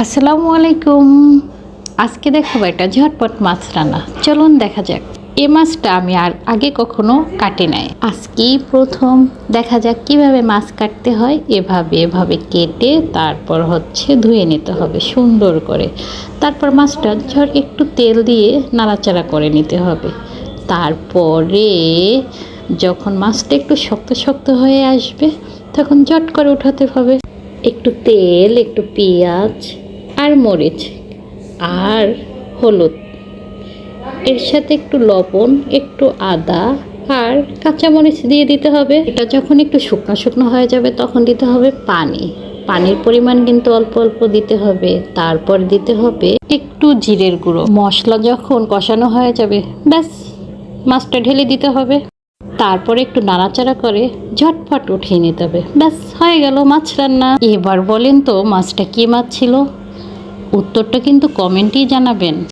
আসসালামু আলাইকুম। আজকে দেখাবো একটা ঝটপট মাছ রান্না। চলুন দেখা যাক। এই মাছটা আমি আগে কখনো কাটি নাই, আজকেই প্রথম। দেখা যাক কিভাবে মাছ কাটতে হয়। এভাবে কেটে তারপর ধুয়ে নিতে হবে সুন্দর করে। তারপর মাছটা একটু তেল দিয়ে নাড়াচাড়া করে নিতে হবে। তারপরে যখন মাছটা একটু শক্ত শক্ত হয়ে আসবে তখন ঝট করে উঠাতে হবে। একটু তেল, একটু পেঁয়াজ আর মরিচ আর হলুদ, এর সাথে একটু লবণ, একটু আদা আর কাঁচামরিচ দিয়ে দিতে হবে। এটা যখন একটু শুকনো শুকনো হয়ে যাবে তখন দিতে হবে পানি। পানির পরিমাণ কিন্তু অল্প অল্প দিতে হবে। তারপর দিতে হবে একটু জিরের গুঁড়ো। মশলা যখন কষানো হয়ে যাবে ব্যাস মাছটা ঢেলে দিতে হবে। তারপরে একটু নাড়াচাড়া করে ঝটপট উঠিয়ে নিতে হবে। ব্যাস হয়ে গেল মাছ রান্না। এবার বলেন তো মাছটা কী মাছ ছিল? উত্তরটা কিন্তু কমেন্টেই জানাবেন।